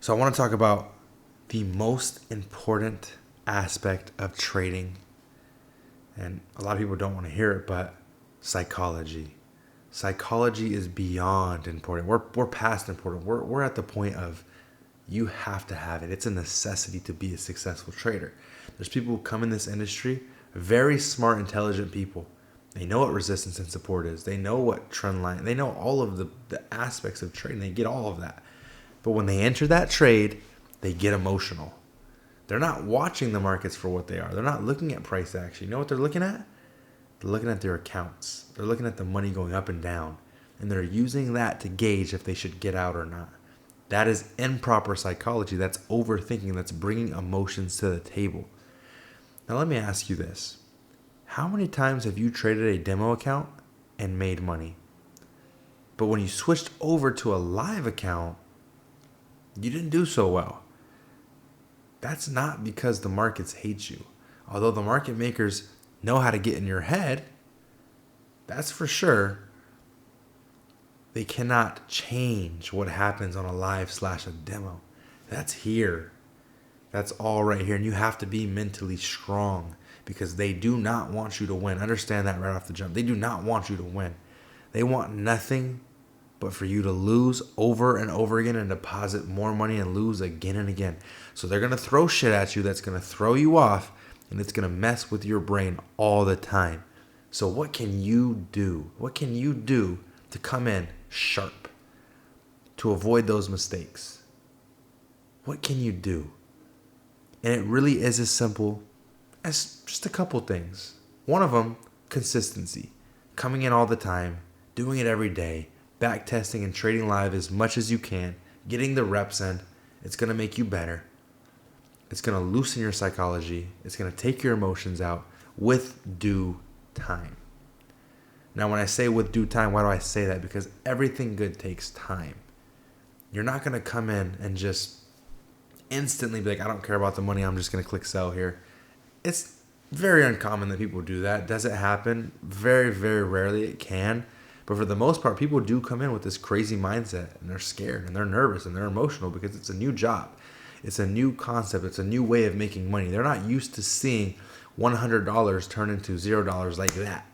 So I want to talk about the most important aspect of trading. And a lot of people don't want to hear it, but psychology. Psychology is beyond important. We're past important. We're at the point of you have to have it. It's a necessity to be a successful trader. There's people who come in this industry, very smart, intelligent people. They know what resistance and support is. They know what trend line. They know all of the aspects of trading. They get all of that. But when they enter that trade, they get emotional. They're not watching the markets for what they are. They're not looking at price action. You know what they're looking at? They're looking at their accounts. They're looking at the money going up and down. And they're using that to gauge if they should get out or not. That is improper psychology. That's overthinking. That's bringing emotions to the table. Now let me ask you this. How many times have you traded a demo account and made money? But when you switched over to a live account, you didn't do so well. That's not because the markets hate you. Although the market makers know how to get in your head, that's for sure. They cannot change what happens on a live/a demo. That's here. That's all right here. And you have to be mentally strong because they do not want you to win. Understand that right off the jump. They do not want you to win. They want nothing but for you to lose over and over again and deposit more money and lose again and again. So they're going to throw shit at you that's going to throw you off, and it's going to mess with your brain all the time. So what can you do? What can you do to come in sharp, to avoid those mistakes? What can you do? And it really is as simple as just a couple things. One of them, consistency. Coming in all the time, doing it every day, back testing and trading live as much as you can, getting the reps in. It's going to make you better. It's going to loosen your psychology. It's going to take your emotions out with due time. Now, when I say with due time, why do I say that? Because everything good takes time. You're not going to come in and just instantly be like, I don't care about the money, I'm just going to click sell here. It's very uncommon that people do that. Does it happen? Very, very rarely it can. But for the most part, people do come in with this crazy mindset, and they're scared, and they're nervous, and they're emotional because it's a new job. It's a new concept. It's a new way of making money. They're not used to seeing $100 turn into $0 like that.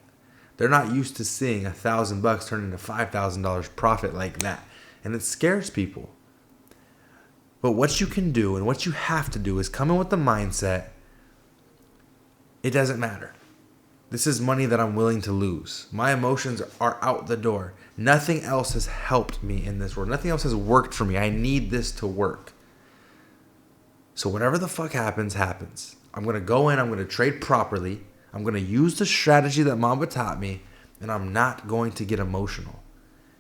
They're not used to seeing $1,000 turn into $5,000 profit like that. And it scares people. But what you can do and what you have to do is come in with the mindset, it doesn't matter. This is money that I'm willing to lose. My emotions are out the door. Nothing else has helped me in this world. Nothing else has worked for me. I need this to work. So whatever the fuck happens, happens. I'm going to go in. I'm going to trade properly. I'm going to use the strategy that Mamba taught me. And I'm not going to get emotional.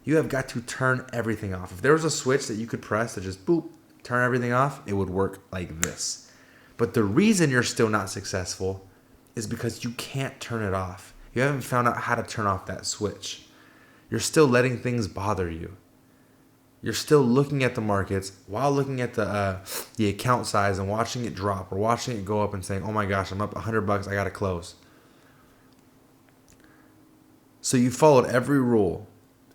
You have got to turn everything off. If there was a switch that you could press to just boop, turn everything off, it would work like this. But the reason you're still not successful is because you can't turn it off. You haven't found out how to turn off that switch. You're still letting things bother you. You're still looking at the markets while looking at the account size and watching it drop or watching it go up and saying, oh my gosh, I'm up $100, I got to close. So you followed every rule,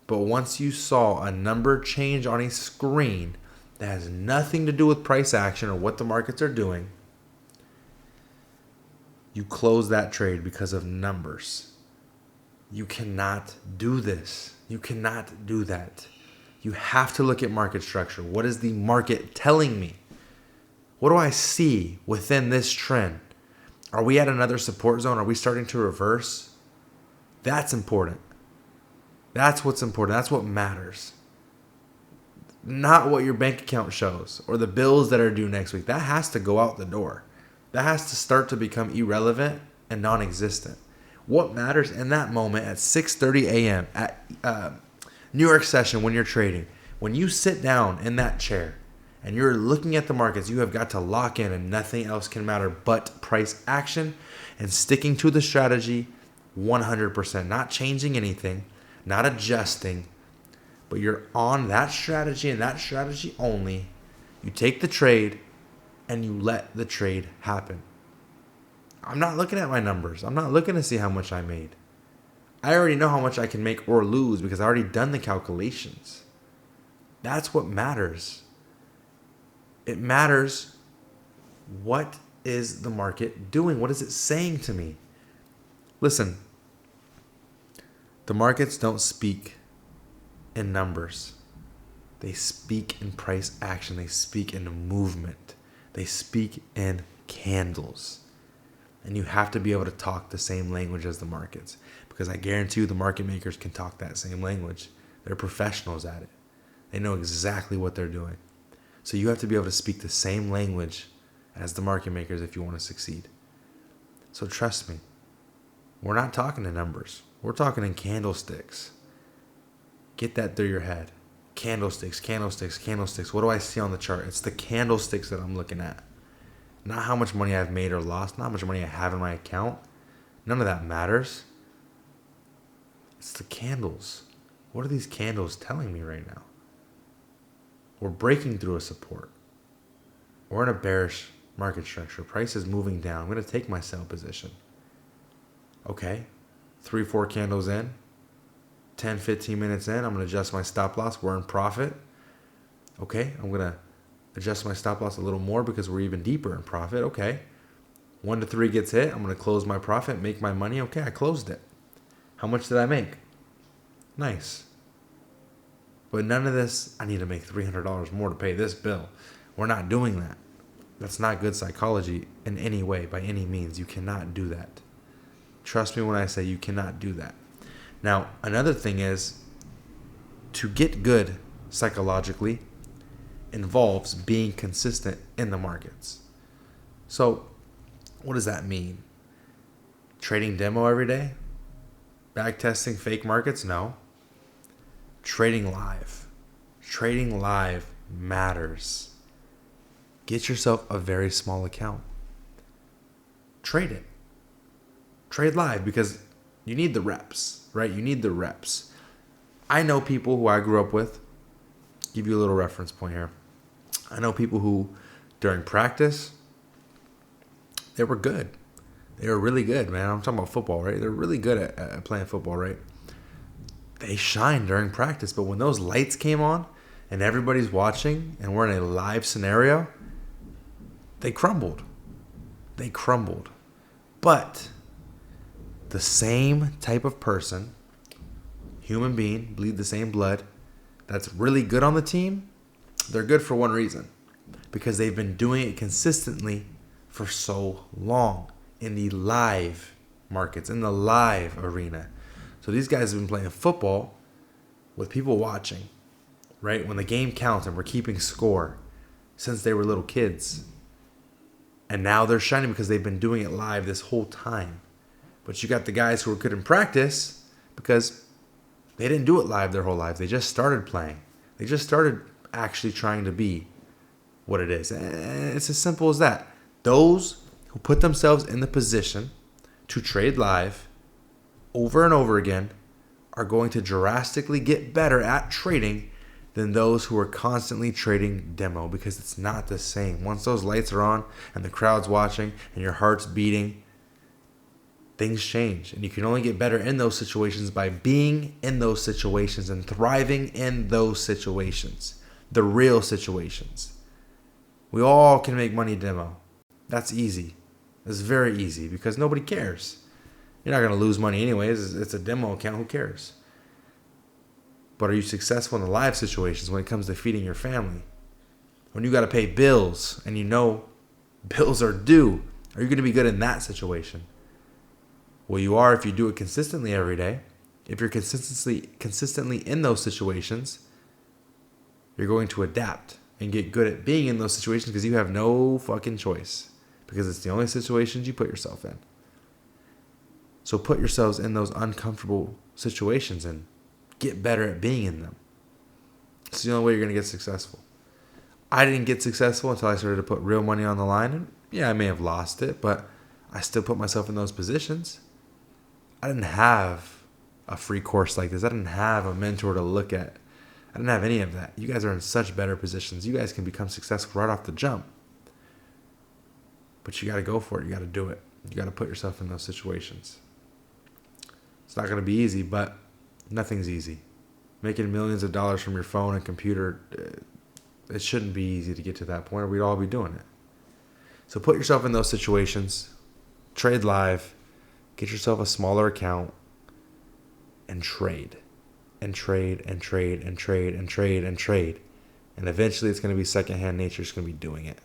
but once you saw a number change on a screen that has nothing to do with price action or what the markets are doing, you close that trade because of numbers. You cannot do this. You cannot do that. You have to look at market structure. What is the market telling me? What do I see within this trend? Are we at another support zone? Are we starting to reverse? That's important. That's what's important. That's what matters. Not what your bank account shows or the bills that are due next week. That has to go out the door. That has to start to become irrelevant and non-existent. What matters in that moment at 6:30 a.m. at New York session when you're trading, when you sit down in that chair and you're looking at the markets, you have got to lock in and nothing else can matter but price action and sticking to the strategy 100%. Not changing anything, not adjusting, but you're on that strategy and that strategy only. You take the trade and you let the trade happen. I'm not looking at my numbers. I'm not looking to see how much I made. I already know how much I can make or lose because I already done the calculations. That's what matters. It matters what is the market doing? What is it saying to me? Listen, the markets don't speak in numbers. They speak in price action. They speak in movement. They speak in candles. And you have to be able to talk the same language as the markets, because I guarantee you the market makers can talk that same language. They're professionals at it. They know exactly what they're doing. So you have to be able to speak the same language as the market makers if you want to succeed. So trust me, we're not talking in numbers. We're talking in candlesticks. Get that through your head. Candlesticks, candlesticks, candlesticks. What do I see on the chart? It's the candlesticks that I'm looking at. Not how much money I've made or lost, not how much money I have in my account. None of that matters. It's the candles. What are these candles telling me right now? We're breaking through a support. We're in a bearish market structure. Price is moving down. I'm going to take my sell position. Okay. 3-4 candles in. 10, 15 minutes in. I'm going to adjust my stop loss. We're in profit. Okay. I'm going to adjust my stop loss a little more because we're even deeper in profit. Okay. 1 to 3 gets hit. I'm going to close my profit, make my money. Okay. I closed it. How much did I make? Nice. But none of this, I need to make $300 more to pay this bill. We're not doing that. That's not good psychology in any way, by any means. You cannot do that. Trust me when I say you cannot do that. Now, another thing is, to get good psychologically involves being consistent in the markets. So, what does that mean? Trading demo every day? Backtesting fake markets? No. Trading live. Trading live matters. Get yourself a very small account. Trade it. Trade live, because you need the reps, right? You need the reps. I know people who I grew up with. Give you a little reference point here. I know people who, during practice, they were good. They were really good, man. I'm talking about football, right? They're really good at playing football, right? They shine during practice, but when those lights came on and everybody's watching and we're in a live scenario, they crumbled. They crumbled. But the same type of person, human being, bleed the same blood, that's really good on the team, they're good for one reason. Because they've been doing it consistently for so long in the live markets, in the live arena. So these guys have been playing football with people watching, right? When the game counts and we're keeping score since they were little kids. And now they're shining because they've been doing it live this whole time. But you got the guys who are good in practice because they didn't do it live their whole lives. They just started playing. They just started actually trying to be what it is. And it's as simple as that. Those who put themselves in the position to trade live over and over again are going to drastically get better at trading than those who are constantly trading demo, because it's not the same. Once those lights are on and the crowd's watching and your heart's beating, things change. And you can only get better in those situations by being in those situations and thriving in those situations, the real situations. We all can make money demo. That's easy. It's very easy because nobody cares. You're not going to lose money anyways. It's a demo account. Who cares? But are you successful in the live situations when it comes to feeding your family? When you got to pay bills and you know bills are due, are you going to be good in that situation? Well, you are if you do it consistently every day. If you're consistently in those situations, you're going to adapt and get good at being in those situations because you have no fucking choice, because it's the only situations you put yourself in. So put yourselves in those uncomfortable situations and get better at being in them. It's the only way you're going to get successful. I didn't get successful until I started to put real money on the line. And yeah, I may have lost it, but I still put myself in those positions. I didn't have a free course like this. I didn't have a mentor to look at. I didn't have any of that. You guys are in such better positions. You guys can become successful right off the jump. But you got to go for it. You got to do it. You got to put yourself in those situations. It's not going to be easy, but nothing's easy. Making millions of dollars from your phone and computer, it shouldn't be easy to get to that point, or we'd all be doing it. So put yourself in those situations. Trade live. Get yourself a smaller account and trade. And trade and trade and trade and trade and trade. And eventually it's going to be secondhand nature. It's going to be doing it.